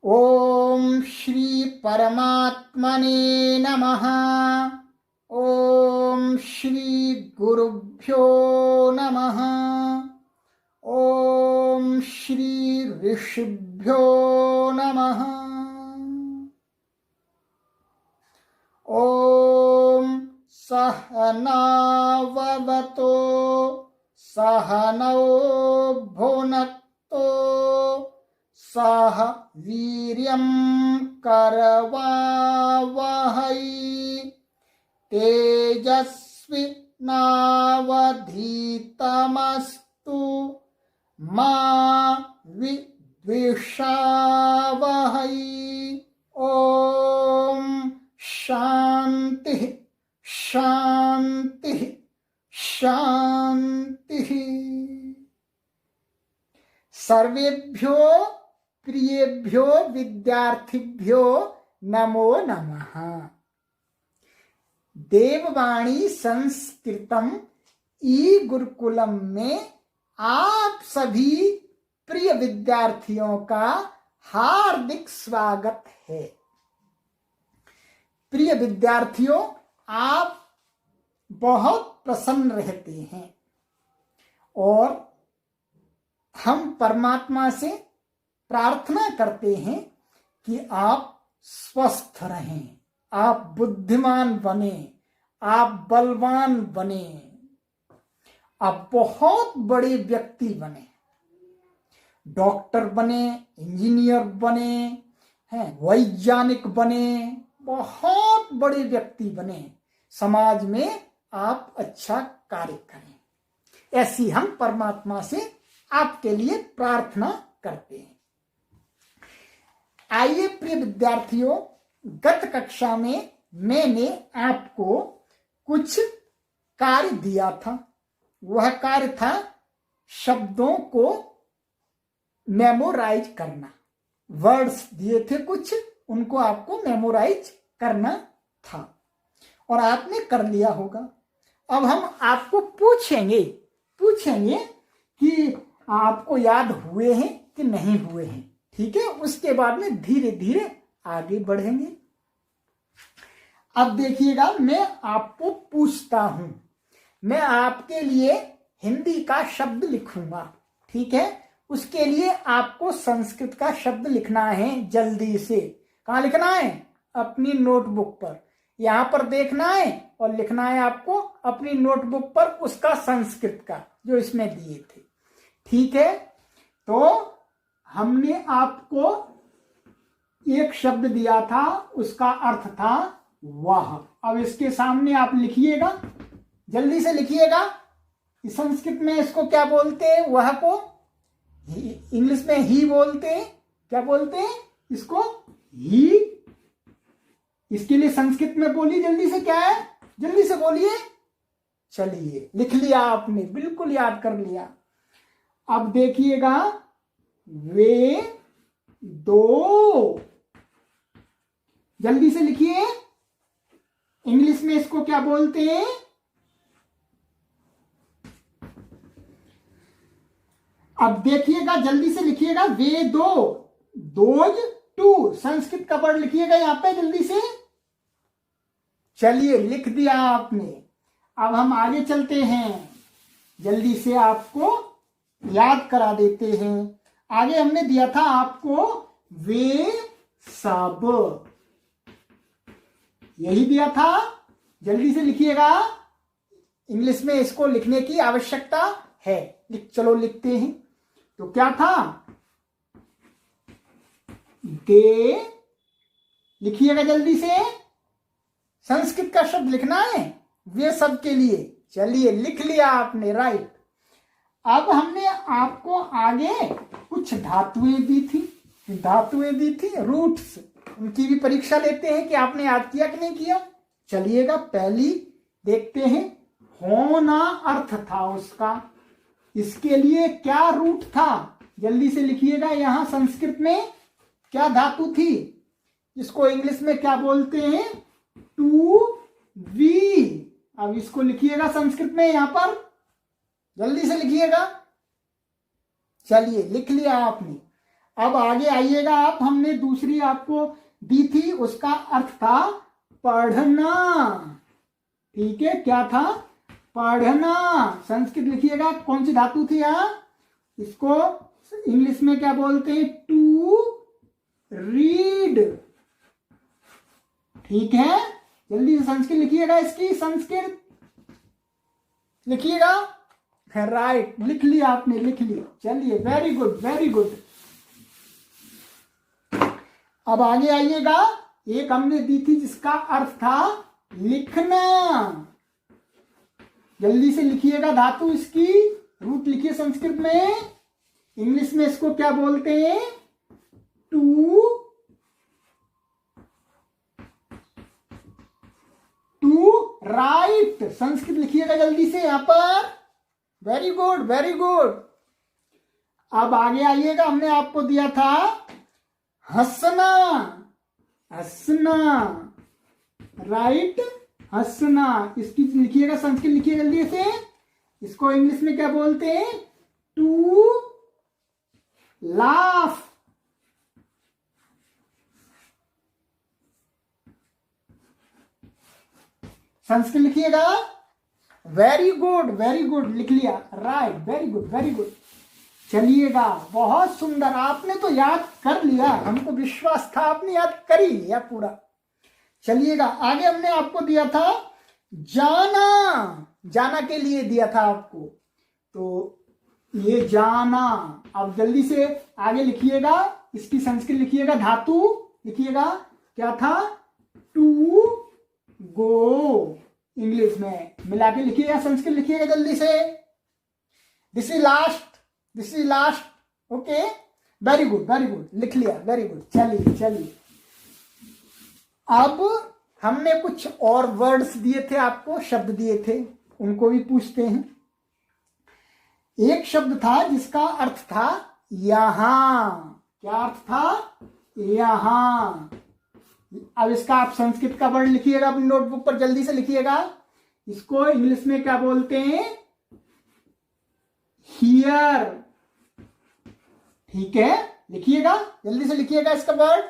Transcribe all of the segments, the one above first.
ओम श्री परमात्मने नमः। ओम श्री गुरुभ्यो नमः। ओम श्री ऋषिभ्यो नमः। ओम सहनाववतो सहनौ भुनक्तो सह वीर्यं करवावहै तेजस्वी नावधीतमस्तु मा विद्विषावहै। ओम शांति शांति शांति। सर्वेभ्यो प्रियेभ्यो विद्यार्थिभ्यो नमो नमः। देववाणी संस्कृतम ई गुरुकुलम में आप सभी प्रिय विद्यार्थियों का हार्दिक स्वागत है। प्रिय विद्यार्थियों, आप बहुत प्रसन्न रहते हैं और हम परमात्मा से प्रार्थना करते हैं कि आप स्वस्थ रहें, आप बुद्धिमान बने, आप बलवान बने, आप बहुत बड़े व्यक्ति बने, डॉक्टर बने, इंजीनियर बने, हैं वैज्ञानिक बने, बहुत बड़े व्यक्ति बने, समाज में आप अच्छा कार्य करें, ऐसी हम परमात्मा से आपके लिए प्रार्थना करते हैं। आइए प्रिय विद्यार्थियों, गत कक्षा में मैंने आपको कुछ कार्य दिया था। वह कार्य था शब्दों को मेमोराइज करना। वर्ड्स दिए थे कुछ, उनको आपको मेमोराइज करना था और आपने कर लिया होगा। अब हम आपको पूछेंगे कि आपको याद हुए हैं कि नहीं हुए हैं, ठीक है। उसके बाद में धीरे धीरे आगे बढ़ेंगे। अब देखिएगा, मैं आपको पूछता हूं, मैं आपके लिए हिंदी का शब्द लिखूंगा, ठीक है। उसके लिए आपको संस्कृत का शब्द लिखना है जल्दी से। कहाँ लिखना है? अपनी नोटबुक पर। यहां पर देखना है और लिखना है आपको अपनी नोटबुक पर उसका संस्कृत का जो इसमें दिए थे, ठीक है। तो हमने आपको एक शब्द दिया था, उसका अर्थ था वाह। अब इसके सामने आप लिखिएगा, जल्दी से लिखिएगा। संस्कृत में इसको क्या बोलते हैं? वह को इंग्लिश में ही बोलते हैं। क्या बोलते हैं इसको? ही। इसके लिए संस्कृत में बोलिए जल्दी से, क्या है? जल्दी से बोलिए। चलिए, लिख लिया आपने, बिल्कुल याद कर लिया। अब देखिएगा, वे दो, जल्दी से लिखिए। इंग्लिश में इसको क्या बोलते हैं? अब देखिएगा, जल्दी से लिखिएगा, वे दो, दोज टू। संस्कृत का वर्ड लिखिएगा यहां पे जल्दी से। चलिए, लिख दिया आपने। अब हम आगे चलते हैं, जल्दी से आपको याद करा देते हैं। आगे हमने दिया था आपको वे सब, यही दिया था। जल्दी से लिखिएगा, इंग्लिश में इसको लिखने की आवश्यकता है। चलो लिखते हैं। तो क्या था? दे, लिखिएगा जल्दी से। संस्कृत का शब्द लिखना है वे सब के लिए। चलिए, लिख लिया आपने, राइट। अब हमने आपको आगे कुछ धातुएं दी थी, रूट्स। उनकी भी परीक्षा लेते हैं कि आपने याद किया कि नहीं किया। चलिएगा, पहली देखते हैं। होना अर्थ था उसका, इसके लिए क्या रूट था? जल्दी से लिखिएगा। यहां संस्कृत में क्या धातु थी? इसको इंग्लिश में क्या बोलते हैं? To we. अब इसको लिखिएगा संस्कृत में यहां पर, जल्दी से लिखिएगा। चलिए, लिख लिया आपने। अब आगे आइएगा आप, हमने दूसरी आपको दी थी, उसका अर्थ था पढ़ना। ठीक है, क्या था? पढ़ना। संस्कृत लिखिएगा, कौन सी धातु थी यहाँ? इसको इंग्लिश में क्या बोलते हैं? To read. ठीक है, जल्दी से संस्कृत लिखिएगा, इसकी संस्कृत लिखिएगा। राइट, लिख लिया आपने, लिख लिया। चलिए, वेरी गुड, वेरी गुड। अब आगे आइएगा, एक हमने दी थी जिसका अर्थ था लिखना। जल्दी से लिखिएगा धातु, इसकी रूट लिखिए संस्कृत में। इंग्लिश में इसको क्या बोलते हैं? To right. संस्कृत लिखिएगा जल्दी से यहां पर। Very good, very good. अब आगे आइएगा, हमने आपको दिया था हंसना। हंसना, राइट, हंसना। इसकी लिखिएगा संस्कृत, लिखिए जल्दी से। इसको इंग्लिश में क्या बोलते हैं? To laugh. संस्कृत लिखिएगा। वेरी गुड, वेरी गुड, लिख लिया। Right, very good, very good. चलिएगा, बहुत सुंदर, आपने तो याद कर लिया, हमको विश्वास था आपने याद कर ही लिया पूरा। चलिएगा, आगे हमने आपको दिया था जाना। जाना के लिए दिया था आपको, तो ये जाना। अब जल्दी से आगे लिखिएगा, इसकी संस्कृत लिखिएगा, धातु लिखिएगा, क्या था? To go. इंग्लिश में मिला के लिखिएगा, संस्कृत लिखिएगा जल्दी से। This is last, this is last. Okay, very good, very good, लिख लिया, वेरी गुड। चलिए चलिए, अब हमने कुछ और वर्ड्स दिए थे आपको, शब्द दिए थे, उनको भी पूछते हैं। एक शब्द था जिसका अर्थ था यहां। क्या अर्थ था? यहां। अब इसका आप संस्कृत का वर्ड लिखिएगा अपनी नोटबुक पर, जल्दी से लिखिएगा। इसको इंग्लिश में क्या बोलते हैं? हियर। ठीक है, लिखिएगा, जल्दी से लिखिएगा इसका word.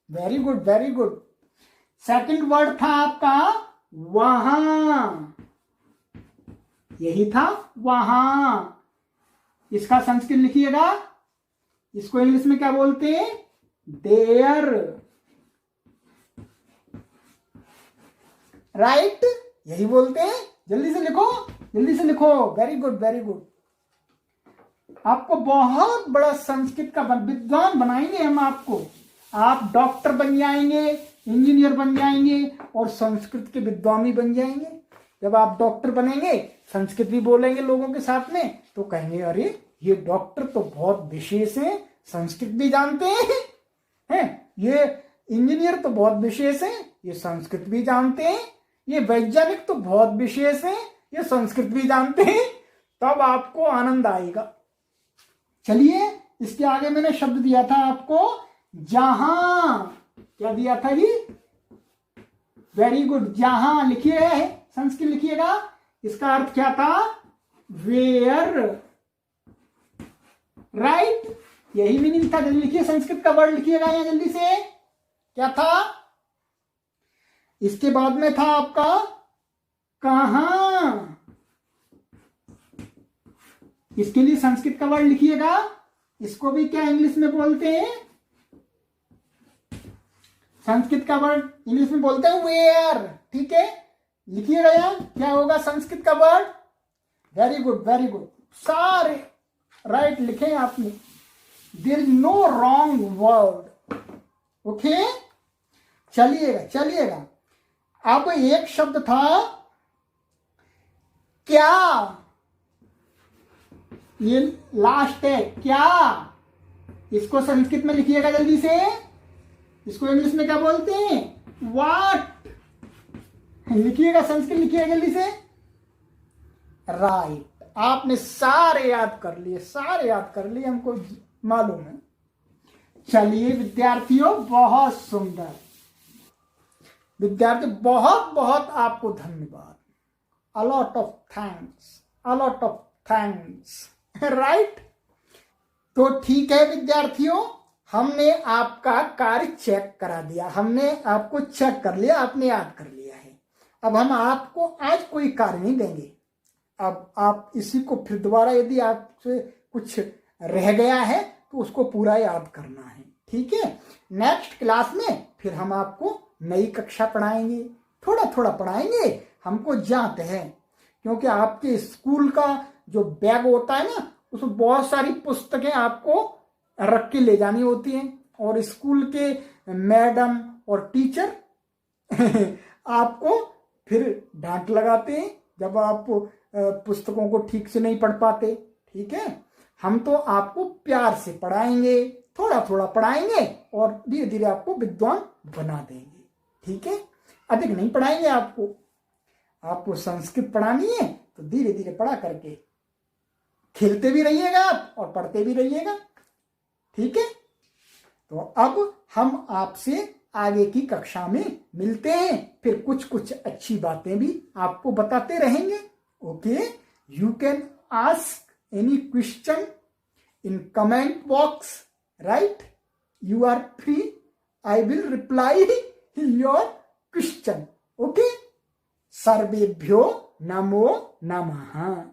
Very good, very good. Second word था आपका वहां। यही था, वहां। इसका संस्कृत लिखिएगा, इसको इंग्लिश में क्या बोलते हैं? देयर। राइट, यही बोलते हैं। जल्दी से लिखो, जल्दी से लिखो। Very good, very good. आपको बहुत बड़ा संस्कृत का विद्वान बनाएंगे हम आपको। आप डॉक्टर बन जाएंगे, इंजीनियर बन जाएंगे और संस्कृत के विद्वान भी बन जाएंगे। जब आप डॉक्टर बनेंगे, संस्कृत भी बोलेंगे लोगों के साथ में, तो कहेंगे अरे ये डॉक्टर तो बहुत विशेष है, संस्कृत भी जानते हैं। ये इंजीनियर तो बहुत विशेष है, ये संस्कृत भी जानते हैं। ये वैज्ञानिक तो बहुत विशेष है, ये संस्कृत भी जानते हैं। तब आपको आनंद आएगा। चलिए, इसके आगे मैंने शब्द दिया था आपको जहां। क्या दिया था जी? वेरी गुड, जहां। लिखिए, संस्कृत लिखिएगा, इसका अर्थ क्या था? वेयर। राइट, यही मीनिंग था। जल्दी लिखिए, संस्कृत का वर्ड लिखिएगा यहां जल्दी से। क्या था? इसके बाद में था आपका कहां। इसके लिए संस्कृत का वर्ड लिखिएगा, इसको भी क्या इंग्लिश में बोलते हैं? संस्कृत का वर्ड इंग्लिश में बोलते हैं वेयर। ठीक है, लिखिएगा यहां, क्या होगा संस्कृत का word? Very good, very good, सारे राइट लिखे आपने। There is no wrong word. Okay, चलिएगा चलिएगा। अब एक शब्द था क्या। ये लास्ट है, क्या। इसको संस्कृत में लिखिएगा जल्दी से। इसको इंग्लिश में क्या बोलते हैं? व्हाट। लिखिएगा, संस्कृत लिखिएगा जल्दी से। राइट, आपने सारे याद कर लिए, सारे याद कर लिए, हमको मालूम है। चलिए विद्यार्थियों, बहुत सुंदर। विद्यार्थी, बहुत बहुत आपको धन्यवाद। A lot of thanks, a lot of thanks. Right, तो ठीक है विद्यार्थियों, हमने आपका कार्य चेक करा दिया, हमने आपको चेक कर लिया, आपने याद कर लिया है। अब हम आपको आज कोई कार्य नहीं देंगे। अब आप इसी को फिर दोबारा, यदि आपसे कुछ रह गया है तो उसको पूरा याद करना है, ठीक है। नेक्स्ट क्लास में फिर हम आपको नई कक्षा पढ़ाएंगे, थोड़ा थोड़ा पढ़ाएंगे, हमको जांच है, क्योंकि आपके स्कूल का जो बैग होता है ना, उसमें बहुत सारी पुस्तकें आपको रख के ले जानी होती हैं, और स्कूल के मैडम और टीचर आपको फिर डांट लगाते हैं जब आप पुस्तकों को ठीक से नहीं पढ़ पाते, ठीक है। हम तो आपको प्यार से पढ़ाएंगे, थोड़ा थोड़ा पढ़ाएंगे और धीरे धीरे आपको विद्वान बना देंगे, ठीक है। अधिक नहीं पढ़ाएंगे आपको संस्कृत पढ़ानी है तो धीरे धीरे पढ़ा करके खेलते भी रहिएगा आप और पढ़ते भी रहिएगा, ठीक है। तो अब हम आपसे आगे की कक्षा में मिलते हैं, फिर कुछ कुछ अच्छी बातें भी आपको बताते रहेंगे। Okay, you can ask any question in comment box, right? You are free, I will reply your question. Okay, सर्वेभ्यो नमो नमः।